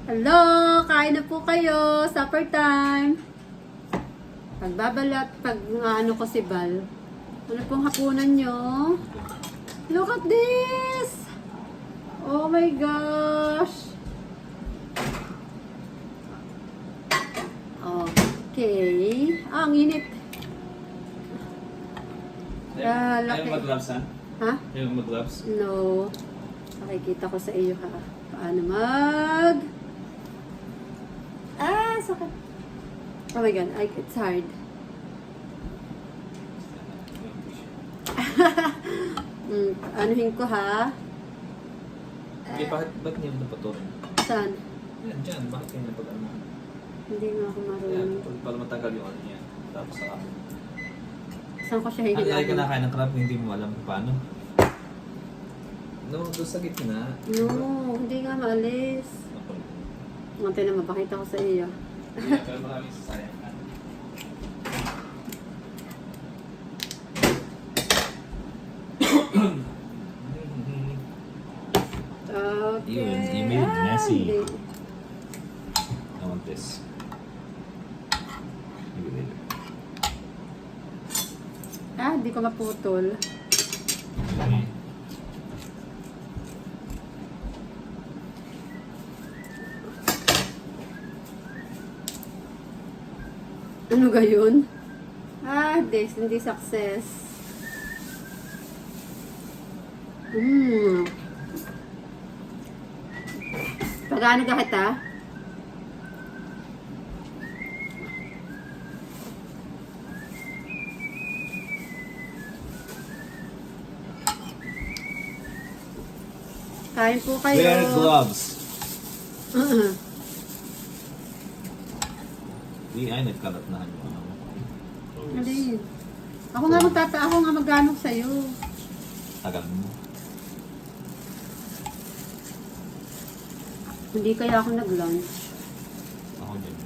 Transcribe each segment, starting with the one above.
Hello! Kain na po kayo! Supper time! Pagbabalat, pag ano ko si Bal. Ano pong hapunan nyo? Look at this! Oh my gosh! Okay. Ah, ang init. Ayaw mag-gloves, ha? Ha? Ayaw mag-gloves? No. Pakikita ko sa iyo ha. Paano mag... Ah, sakit. Oh my God, it's hard. Anuhin ko ha. Okay, ba't niyo napaturin? Saan? Yan, dyan. Bakit kayo napag-ano? Hindi nga ako Yan, marunong. para matagal yung ano niya. Tapos sa akin. Saan ko siya Ang lagi ka hihilahin? nakain ng crab, hindi mo alam kung paano. No, doon sa gitna. No, hindi nga maalis. Mantay na mapakita ko sa iyo. Pero maraming sasayang. Okay. You made it messy. Hindi. I want this. Maybe later. Ah, hindi ko maputol. Okay. Ano gayon? Ah, hindi success. Pagano kahit ah? Kain po kayo. Wear gloves. Di ay nagkalat na yung ano. Alin? Ako nga magganong sa'yo. Tagal mo. Hindi kaya ako nag-lunch. Ako din.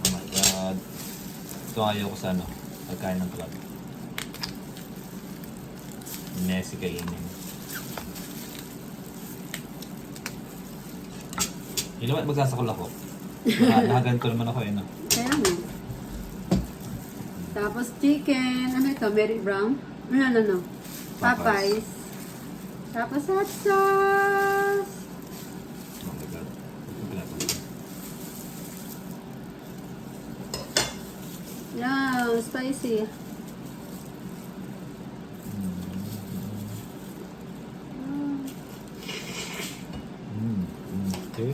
Oh my God. Ito ayaw ko sa ano. Pagkain ng club. Messy kainin. You know what? Magsasakol ako. Nakaganto naman ako eh. No? Kaya nga. Tapos chicken. Ano ito? Mary Brown? Ano? Popeyes. Tapos hot sauce. Oh my God. Ito pinatulog. Yan. Spicy. Okay.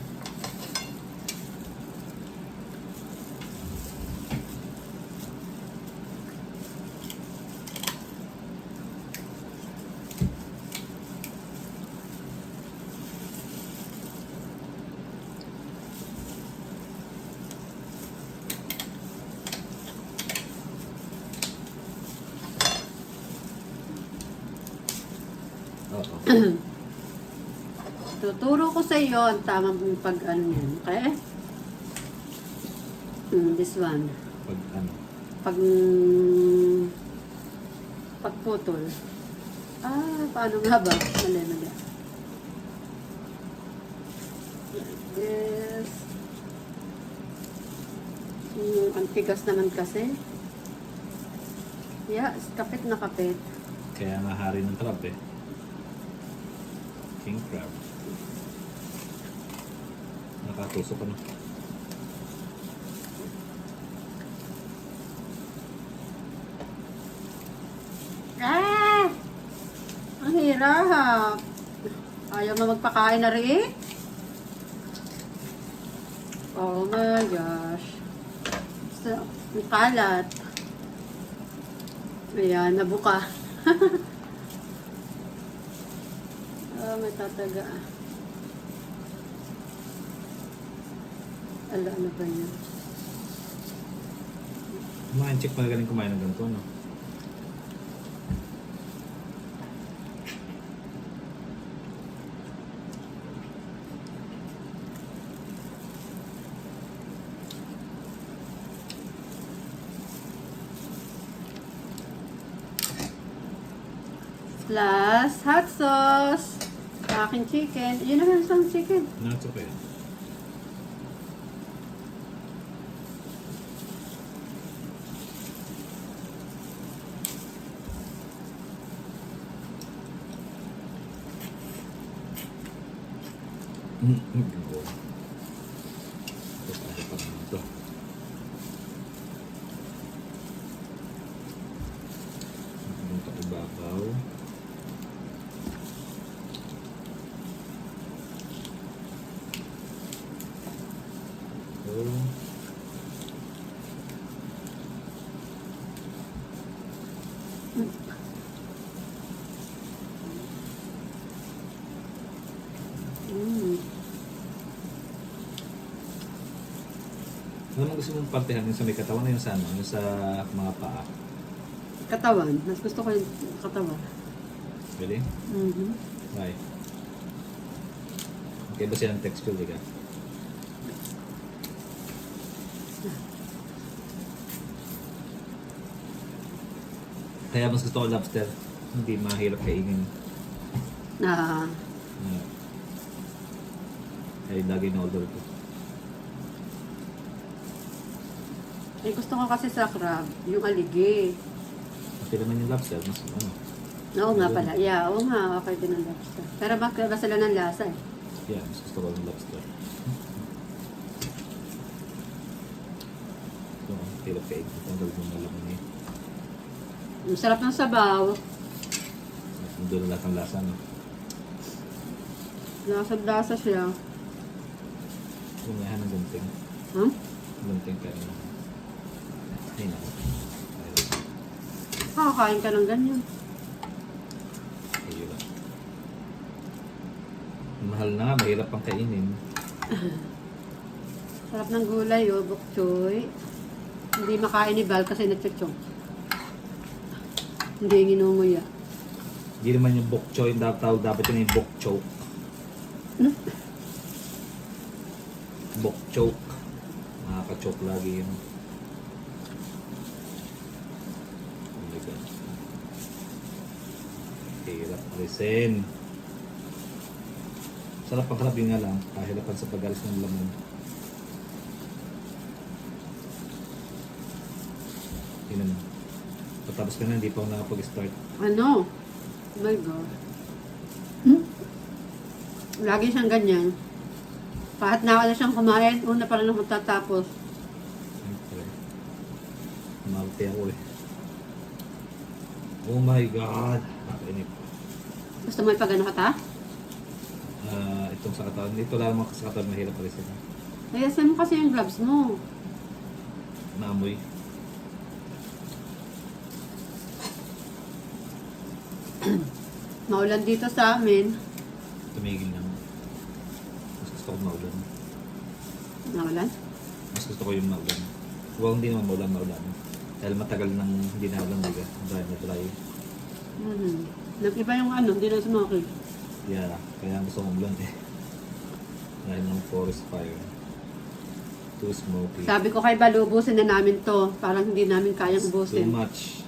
Tuturo ko sa iyo ang tamang pag-ano yan. Okay? This one. Pag ano? Pagputol. Ah, paano nga ba? Mali. Yes. Ang tigas naman kasi. Yeah, kapit na kapit. Kaya nga hari ng crab eh. King crab. Nakatusok ano. Ah! Ang hirap. Ayaw mo magpakain na rin? Oh my gosh. So, ang kalat. Ayan, nabuka. Oh, may tataga. Ano ba yan? Mga chick magaling kumain ng ganito, no? Plus, hot sauce. Sa aking chicken. Yun naman isang chicken. No, it's okay. Oh. Ito tayo pa naman ito. Ang kaibabaw. Oh. Mm. Ano gusto mong partihan yung sa may katawan na yung sa ano? Yung sa mga paa? Katawan. Mas gusto ko yung katawan. Really? Mm-hmm. Why? Okay ba siya ng texture, di ka? Kaya mas gusto ko lobster. Hindi mahirap kainin. Ah, Kaya lagi na-order ko. eh gusto ko kasi sa crab, yung aligi. Okay naman yung lobster. Mas ano. Oo nga pala. Yeah, oo nga. Okay din ang lobster. Pero bakit ba sila ng lasa eh? Yeah, mas gusto ko yung lobster. So, hirap kainin. Tanggal mo na lang eh. Ang sarap ng sabaw. Doon na lahat ng lasa, no? Lasa-lasa siya. Gumayahan ng gunting. Huh? Gunting ka rin. Ay, naku. Kakakain ka ng ganyan. Ayun lang. Mahal na, mahirap pang kainin. Sarap ng gulay, oh, bok choy. Hindi makain ni Val kasi nagchuchong. Hindi nginunguya. Hindi naman yung bok choy, dapat yun yung bok choke. Bok choke. Nakaka-choke lagi yun. Oh my God. Hirap alisin. Sarap ang harap yun nga lang. Kahirapan sa pag-alis ng laman. Yun naman. Patapos ka na, hindi pa ako nakapag-start. Ano? Oh my God. Hmm? Lagi siyang ganyan. Kahit na wala siyang kumain, una pa rin ako tatapos. Siyempre. Malte ako eh. Oh my God! Nakainip. Gusto mo ipagano ka ta? Itong sa katawan. Dito lang mga sa katawan mahirap pa rin sila. Ayasan mo kasi yung gloves mo. Naamoy. Maulan dito sa amin. Tumigil na. Mas gusto ko maulan. Maulan? Mas gusto ko yung maulan. Huwag hindi naman maulan. Dahil matagal nang hindi na ulan, diga. Dry na dry. Mm-hmm. Nag-iba yung ano, hindi na sumokig. Yeah, kaya gusto kong ulan eh. Dahil ng forest fire. Too smoky. Sabi ko kay Balu, ubusin na namin to. Parang hindi namin kayang Too ubusin. much.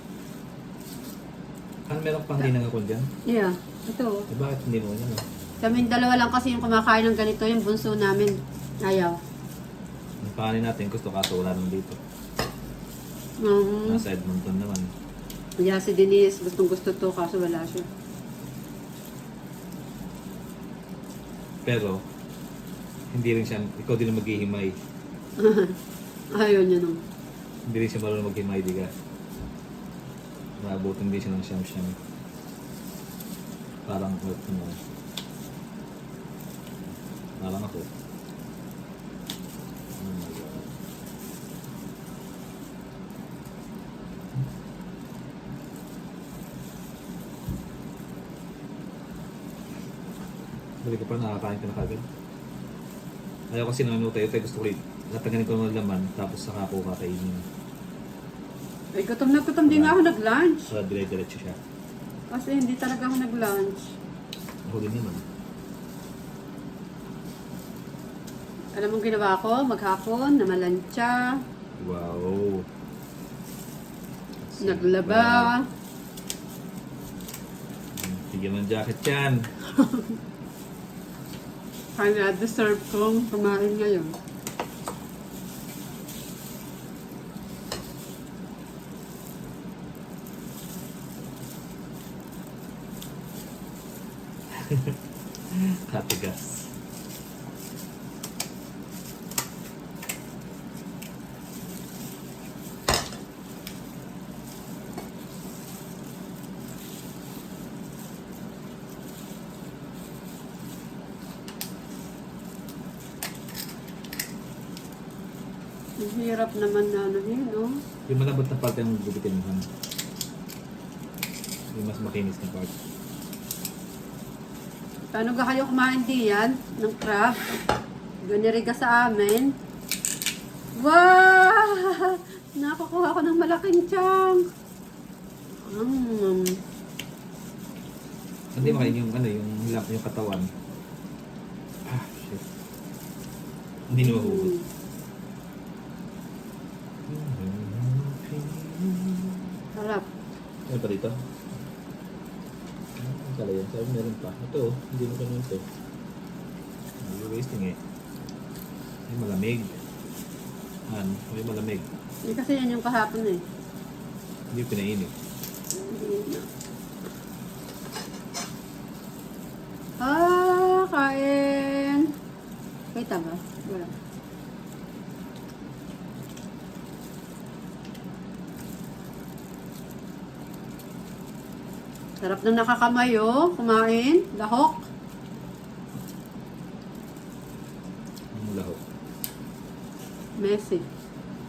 Ano meron pang hindi nangakon dyan? Yeah, ito. Eh bakit hindi mo yan? Kaming dalawa lang kasi yung kumakain ng ganito, yung bunso namin. Ayaw. Ang panganin natin gusto kaso wala naman dito. Mm. Nasa Edmonton naman. Yeah, si Denise, gustong gusto to kaso wala siya. Pero, hindi rin siya, ikaw din ang maghihimay. Ayaw niya nung. Hindi rin siya marunong maghimay, di ka? Maabutin din siya ng siyam-siyam. Parang, ano, parang ako. Oh my God. Balik ka pa, nakakain ka na kagad. Ayaw kasi naman tayo, gusto ko rin. Nataganin ko ng laman, tapos saka ako kakainin. Ay, gutom na gutom din nga ako nag-lunch. So, dire-diretso siya. Kasi hindi talaga ako nag-lunch. Ako din naman. Alam mong ginawa ko? Maghapon, namalantsa, Wow. naglaba, Bigyan mo ng jacket yan. Kaya deserve kong kumain ngayon. Katigas. Ang hirap naman na ano yun, no? Yung malabot na parte ang gugupitin mo. Yung mas makinis na part. Paano ga kayo kumain diyan ng crab? Ganyan ka sa amin. Wow! Nakakuha ko ng malaking chunk. Hindi makain yung ano, yung katawan. Ah, shit. Hindi na mahugot. Harap. Ano pa dito? Ang kala yan. Sabi meron pa. Ito, hindi mo ganun ito. Hindi wasting eh. Ay, malamig. May malamig. Eh, kasi yan yung kahapon eh. Hindi pinainit. Kain. Wait ba? Wala. Sarap na nakakamay, oh. Kumain. Lahok. Ang lahok. Messy.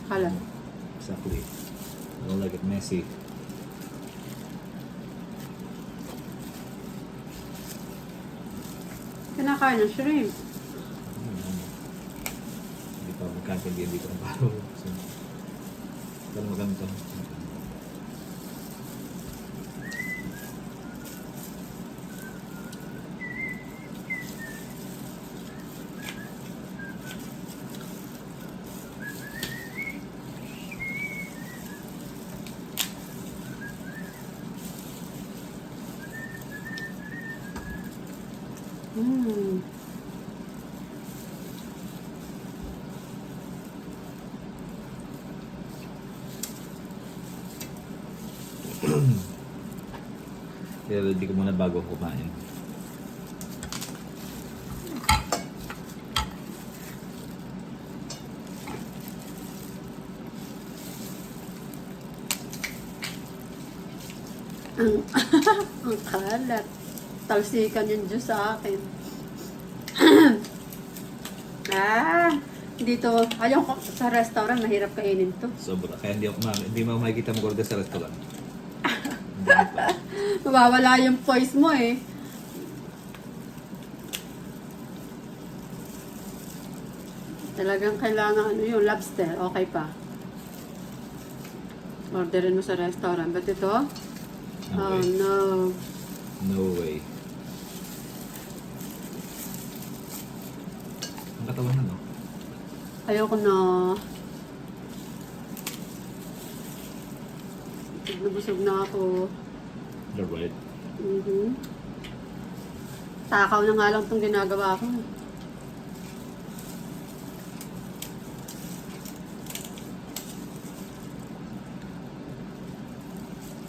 Hala. Exactly. I don't like it messy. Kinakain ng shrimp. Hindi pa magkakindi dito ang paro. So, paano maganda? Kaya ready ko muna bago ako kumain. Ang kalat. Talsikan yung juice sa akin. Dito, ayaw ko sa restaurant, mahirap kainin to. Sobra. Kaya hindi mo makikita mo order sa restaurant. Mawawala yung voice mo eh. Talagang kailangan ano yung lobster, okay pa. Orderin mo sa restaurant. But ito? No Oh way. no. No way. Ang katawan na, no? Ayoko na. Nabusog na ako. You're right. Takaw na nga lang itong ginagawa ko.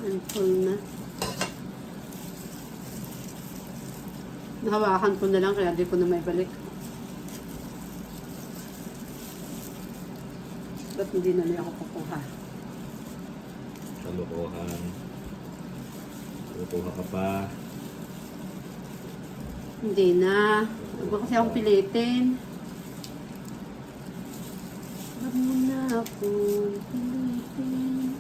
I'm full na. Nahawakan ko na lang kaya di ko na maibalik. Ba't hindi na niya ako kukuha? Kalokohan. Kukuha ka pa. Hindi na. Huwag mo kasi akong pilitin. Huwag mo na akong pilitin.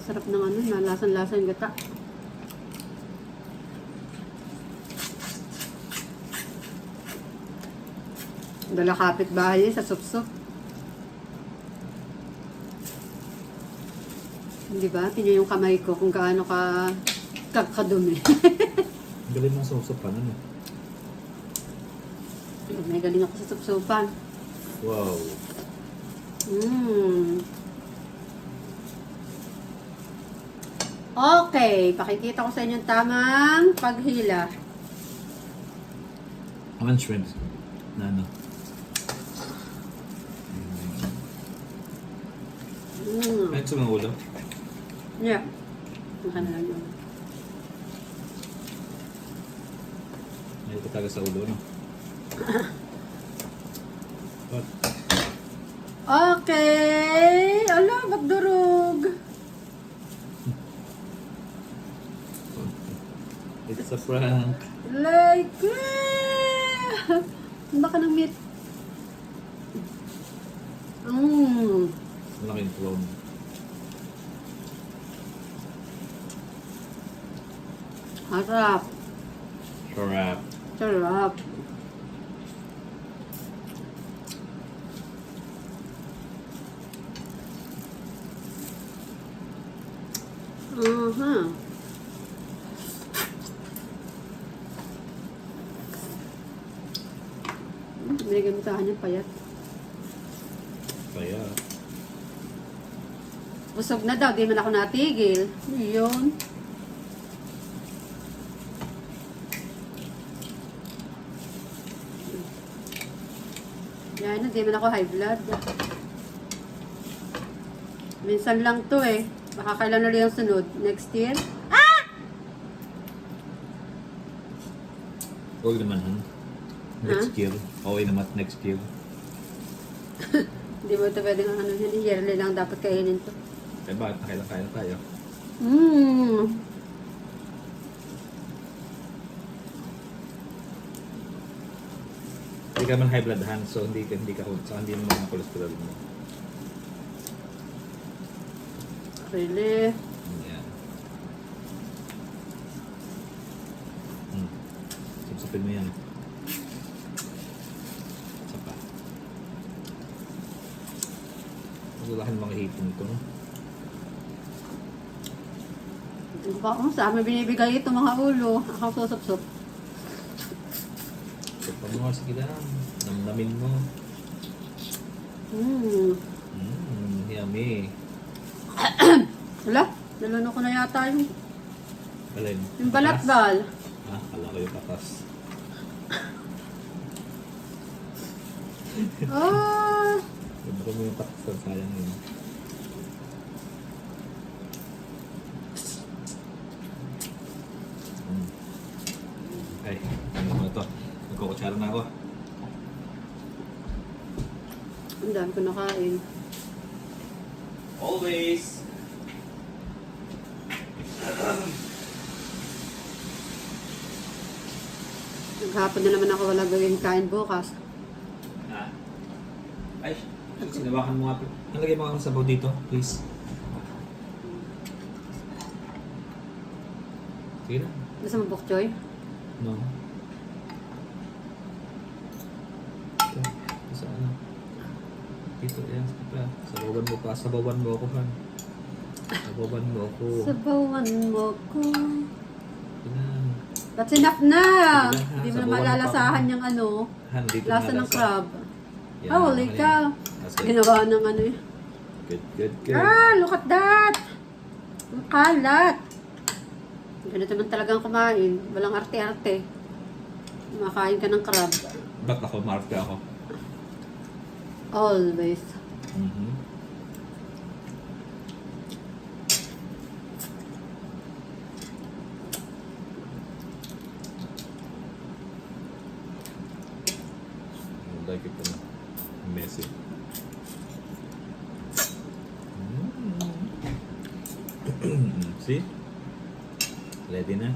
Sarap ng ano, nalasan-lasa yung gata. Dala kapitbahay sa supsup. Di ba? Tingnan yung kamay ko kung gaano ka kadumi. Ang galing mong susok pa nun. May galing ako sa supsupan. Wow. Okay, pakikita ko sa inyo yung tamang paghila. Aman shrimps. Na ano? Ay, sa mga ulo. Yeah. Maka na lang yun. Ay, ito talaga sa ulo, no? What? Okay. Ala, ba't durog? It's a prank. Like, baka ng meat. Malaking clone. Harap. Sarap. Sarap. Uh-huh. Binigyan mo sa kanya payat. Kaya, Busog na daw, di man ako natigil. Yun. Yan na, di man ako high blood. Minsan lang to eh. Baka kailan ulit yung sunod. Next year? huwag naman, han. Next year. Okay naman next year. Hindi mo ito pwedeng ano yan. Yearly lang dapat kainin to. Eh, bakit nakailan na tayo? Hindi ka man high blood, han. So, hindi mo naman cholesterol mo. Really? Yan. Sapsapin mo yan. Sapa. Magulakan mga hipon ko, no? Sa amin binibigay ito mga ulo. Ako susap-sup. Sapa mo, sige lang. Namnamin mo. Yummy. Wala, naluno ko na yata yung Alin? balat-bal. Ah, kala ko yung patas. Iba mo yung patas. Sayang yun. Ay, ano mo ito? Nagkukutsara na ako. Ang dami ko nakain. Always! Naghapon na naman ako wala gawin kain bukas. Ha? Ay, sinabakan mo nga. Nalagay mo nga ng sabaw dito, please. Sige na. Gusto mo bok choy? No. Ito. Sa ano? Dito, yan. Sabawan mo pa. Sabawan mo ako, han. Sabawan mo ako. Sabawan mo ko. Yan. That's enough na! Sige lang, ha? Hindi mo na Sabawan malalasahan pa yung ano. Han, dito Lasa na ng crab. Yan, Holy okay. cow! That's good. Ginawa ng ano eh. Good. Look at that! Ang kalat! Ganito man talagang kumain. Walang arte-arte. Kumakain ka ng crab. Ba't ako? Mark ako. Always. I like it messy. See? Ready na?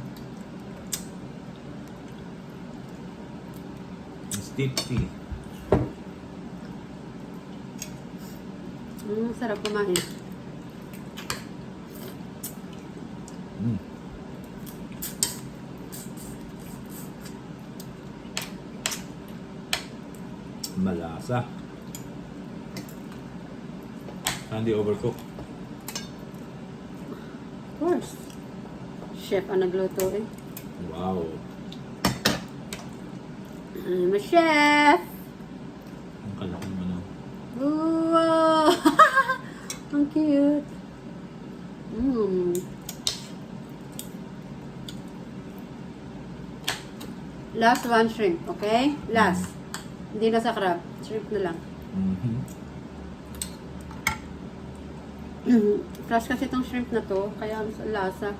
Steep tea. Sarap kumain. Malasa. Hindi overcook. Of course. Chef ang nagluto eh. Wow. I'm a chef! Ang kalaking ano. Wow! Ang cute. Last one shrimp, okay? Last. Hindi na sa crab. Shrimp na lang. Mhm. Fresh kasi itong shrimp na to, kaya ang lasa.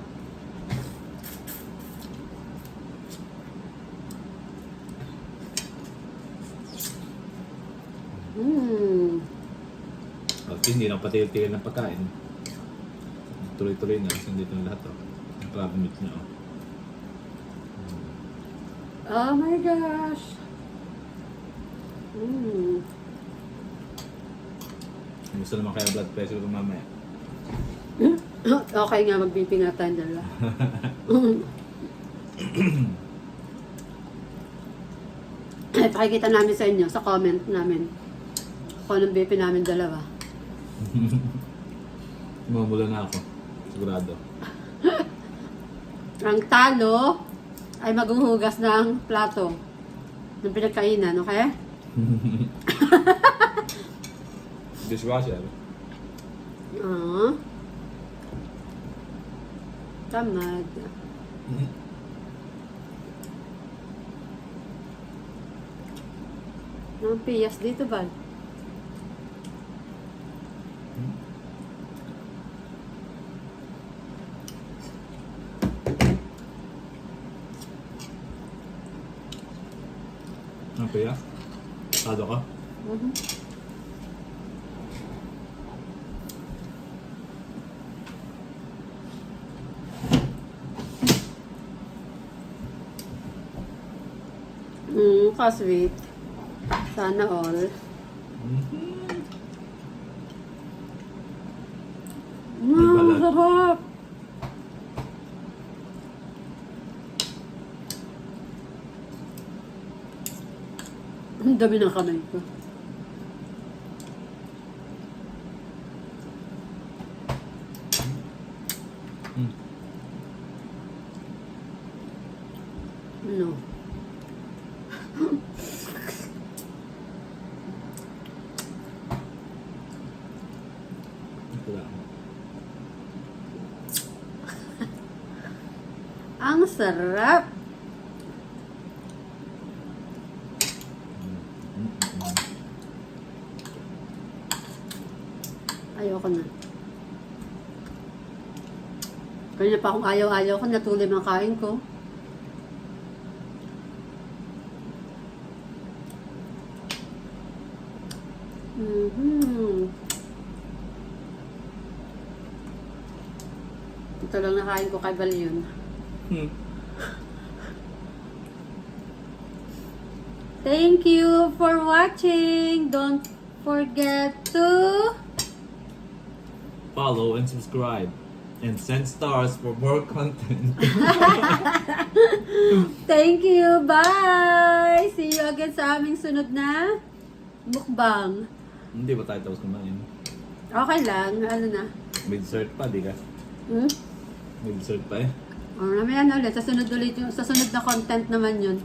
Mmm. At hindi na patil-til ng pagkain. Tuloy-tuloy na kasi dito na lahat oh. Ang crab meat niya oh. Oh my gosh. Mmm. Gusto naman kaya blood pressure ko mamaya. Okay nga, mag-BP nga tayo dala. Pakikita namin sa inyo, sa comment namin. Kung anong BP namin dalawa. Mamula na ako. Sigurado. Ang talo ay maghuhugas ng plato ng pinagkainan, okay? Dishwasher. Ah. Tamad. Ang piyas dito ba? Ang paya? Sado ka? Mhm. Ka-sweet. Sana all. balat. Sarap! Ang dami ng kamay ko. Mm. No. Wala. Ang sarap! Ayoko na. Kanya pa akong ayaw-ayaw ko, natuloy mga kain ko. Ito lang nakain ko kay Balyon. Thank you for watching. Don't forget to Follow and subscribe. And send stars for more content. Thank you. Bye! See you again sa aming sunod na mukbang. Hindi ba tayo tapos kumain? Okay lang. Ano na? May dessert pa, di ka? Hmm? May dessert pa eh. O, mamaya na ulit. Sa sunod na content naman yun.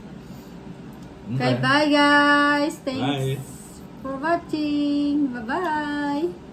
Okay, Okay. bye guys! Thanks Bye. for watching. Bye-bye!